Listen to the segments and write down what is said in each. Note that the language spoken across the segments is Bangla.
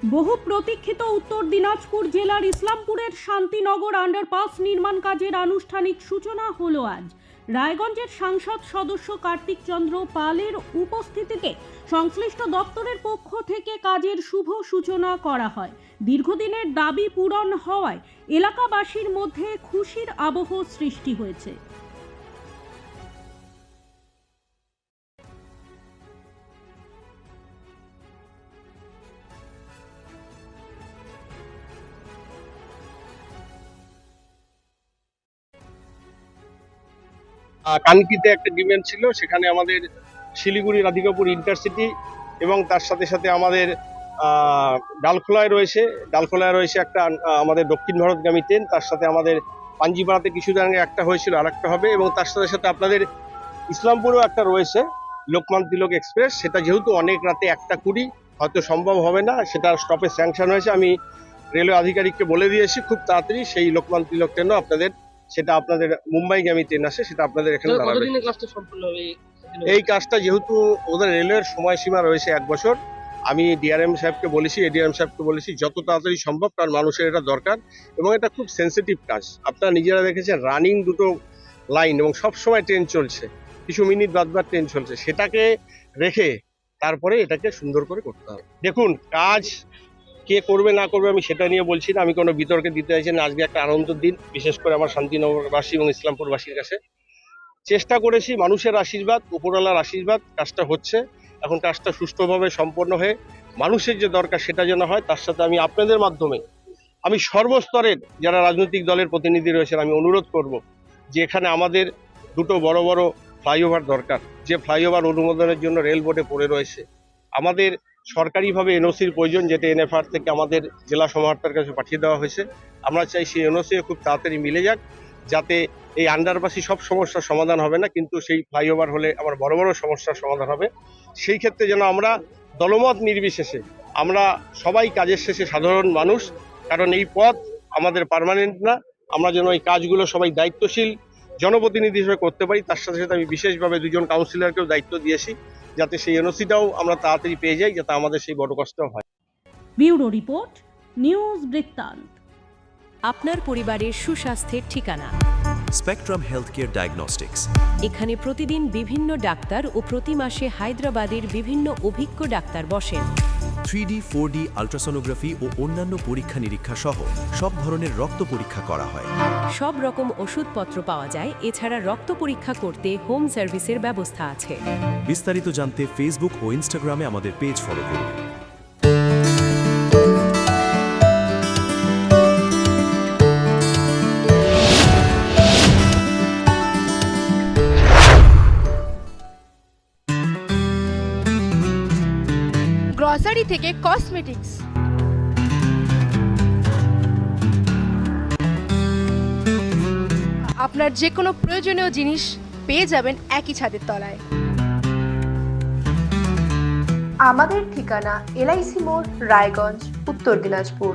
বহু প্রতীক্ষিত উত্তর দিনাজপুর জেলার ইসলামপুরের শান্তিনগর আন্ডারপাস নির্মাণ কাজের আনুষ্ঠানিক সূচনা হলো আজ। রায়গঞ্জের সাংসদ সদস্য কার্তিক চন্দ্র পালের উপস্থিতিতে সংশ্লিষ্ট দপ্তরের পক্ষ থেকে কাজের শুভ সূচনা করা হয়। দীর্ঘদিনের দাবি পূরণ হওয়ায় এলাকাবাসীর মধ্যে খুশির আবহ সৃষ্টি হয়েছে। কানকিতে একটা ডিমান্ড ছিল, সেখানে আমাদের শিলিগুড়ি রাধিকাপুর ইন্টারসিটি এবং তার সাথে সাথে আমাদের ডালখোলায় রয়েছে একটা আমাদের দক্ষিণ ভারতগামী ট্রেন, তার সাথে আমাদের পাঞ্জিপাড়াতে কিছুদিন আগে একটা হয়েছিল, আর একটা হবে, এবং তার সাথে সাথে আপনাদের ইসলামপুরেও একটা রয়েছে লোকমান তিলক এক্সপ্রেস। সেটা যেহেতু অনেক রাতে 1:20 হয়তো সম্ভব হবে না, সেটা স্টপে স্যাংশন হয়েছে। আমি রেলওয়ে আধিকারিককে বলে দিয়েছি খুব তাড়াতাড়ি সেই লোকমান তিলক ট্রেনও আপনাদের, সেটা আপনাদের মুম্বাইগামী ট্রেন আসে, সেটা আপনাদের এখানে দাঁড়াবে। এই কাজটা যেহেতু ওদের রেলওয়ের সময়সীমা রয়েছে 1 বছর, আমি ডিআরএম সাহেবকে বলেছি, এডিএম সাহেবকে বলেছি যত তাড়াতাড়ি সম্ভব, কারণ মানুষের এটা দরকার এবং এটা খুব সেন্সিটিভ কাজ। আপনারা নিজেরা দেখেছেন রানিং দুটো লাইন এবং সব সময় ট্রেন চলছে, কিছু মিনিট বাদ ট্রেন চলছে, সেটাকে রেখে তারপরে এটাকে সুন্দর করে করতে হবে। দেখুন, কাজ কে করবে না করবে আমি সেটা নিয়ে বলছি না, আমি কোনো বিতর্কে দিতে চাইছি না। আজকে একটা আনন্দের দিন, বিশেষ করে আমার শান্তিনগরবাসী এবং ইসলামপুরবাসীর কাছে। চেষ্টা করেছি, মানুষের আশীর্বাদ, উপরওয়ালার আশীর্বাদ, কাজটা হচ্ছে। এখন কাজটা সুষ্ঠুভাবে সম্পন্ন হয়ে মানুষের যে দরকার সেটা যেন হয়, তার সাথে আমি আপনাদের মাধ্যমে আমি সর্বস্তরের যারা রাজনৈতিক দলের প্রতিনিধি রয়েছেন আমি অনুরোধ করব যে এখানে আমাদের দুটো বড় বড় ফ্লাইওভার দরকার, যে ফ্লাইওভার অনুমোদনের জন্য রেল বোর্ডে পড়ে রয়েছে। আমাদের সরকারিভাবে এনওসির প্রয়োজন, যেটা এনএফআর থেকে আমাদের জেলা সমাহর্তার কাছে পাঠিয়ে দেওয়া হয়েছে। আমরা চাই সেই এনওসিও খুব তাড়াতাড়ি মিলে যাক, যাতে এই আন্ডারপাসই সব সমস্যার সমাধান হবে না, কিন্তু সেই ফ্লাইওভার হলে আমার বড় বড় সমস্যার সমাধান হবে। সেই ক্ষেত্রে যেন আমরা দলমত নির্বিশেষে আমরা সবাই কাজের শেষে সাধারণ মানুষ, কারণ এই পথ আমাদের পার্মানেন্ট না, আমরা যেন এই কাজগুলো সবাই দায়িত্বশীল জনপ্রতিনিধি হিসেবে করতে পারি। তার সাথে সাথে আমি বিশেষভাবে 2জন কাউন্সিলরকেও দায়িত্ব দিয়েছি, যাতে সেই এনওসিটাও আমরা তাড়াতাড়ি পেয়ে যাই, যাতে আমাদের সেই বড় কষ্ট হয়। ব্যুরো রিপোর্ট, নিউজ বৃত্তান্ত। আপনার পরিবারের সুস্বাস্থ্যের ঠিকানা স্পেকট্রাম হেলথকেয়ার ডায়াগনস্টিক্স। এখানে প্রতিদিন বিভিন্ন ডাক্তার ও প্রতি মাসে হায়দ্রাবাদের বিভিন্ন অভিজ্ঞ ডাক্তার বসেন। 3D 4D আল্ট্রাসোনোগ্রাফি ও অন্যান্য পরীক্ষা নিরীক্ষা সহ সব ধরনের রক্ত পরীক্ষা করা হয়। সব রকম ওষুধপত্র পাওয়া যায়। এছাড়া রক্ত পরীক্ষা করতে হোম সার্ভিসের ব্যবস্থা আছে। বিস্তারিত জানতে ফেসবুক ও ইনস্টাগ্রামে আমাদের পেজ ফলো করুন। গ্রসারি থেকে কসমেটিক্স, আপনার যে কোনো প্রয়োজনীয় জিনিস পেয়ে যাবেন একই ছাদের তলায়। আমাদের ঠিকানা এলআইসি মোড়, রায়গঞ্জ, উত্তর Dinajpur.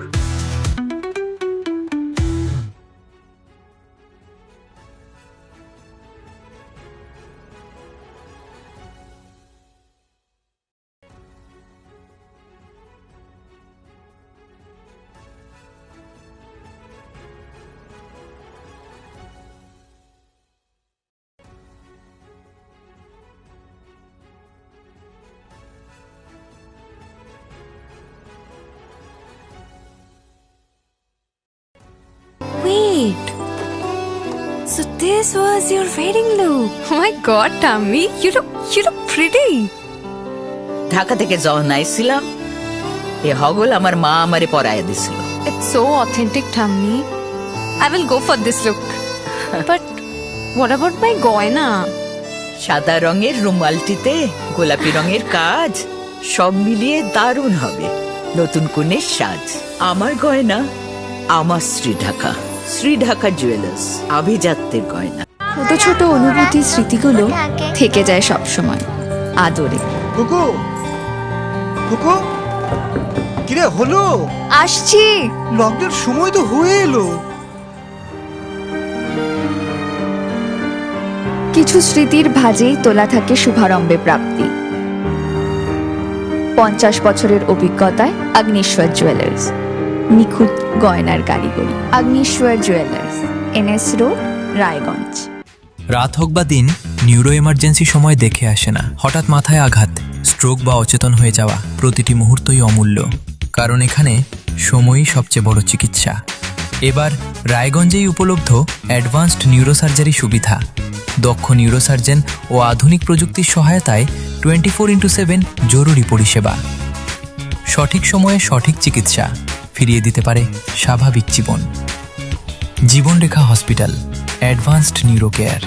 Wait. So this was your wedding look. Oh my god, Tammy, you look pretty. Dhaka থেকে যখন আইছিলাম এ হগল আমার মা আমারে পরাইয়া দিছিল। It's so authentic, Tammy. I will go for this look. But what about my goina? সাদা রঙের রুমালটিতে গোলাপি রঙের কাজ, সব মিলিয়ে দারুণ হবে নতুন কনের সাজ। আমার গয়না আমার শ্রী ঢাকা জুয়েলার্স, আভিজাত্যের গয়না। ছোট ছোট অনুভূতি, স্মৃতিগুলো থেকে যায় সব সময় আদরে। কুকু কুকু, কিরে হলো? আসছি। লকডাউন সময় তো হয়ে এলো। কিছু স্মৃতির ভাজেই তোলা থাকে শুভারম্ভে প্রাপ্তি। 50 বছরের অভিজ্ঞতায় অগ্নিশ্বর জুয়েলার্স, নিখুঁত গয়নার কারিগরি। Agnishwar jewellers, NS road, Raiganj. রাত হোক বা দিন, নিউরো এমার্জেন্সি সময় দেখে আসে না। হঠাৎ মাথায় আঘাত, স্ট্রোক বা অচেতন হয়ে যাওয়া, প্রতিটি মুহূর্তই অমূল্য, কারণ এখানে সময়ই সবচেয়ে বড় চিকিৎসা। এবার রায়গঞ্জেই উপলব্ধ অ্যাডভান্সড নিউরোসার্জারি সুবিধা। দক্ষ নিউরোসার্জন ও আধুনিক প্রযুক্তির সহায়তায় 24x7 জরুরি পরিষেবা। সঠিক সময়ে সঠিক চিকিৎসা ফিরিয়ে দিতে পারে স্বাভাবিক জীবন। জীবনরেখা হসপিটাল, অ্যাডভান্সড নিউরো কেয়ার।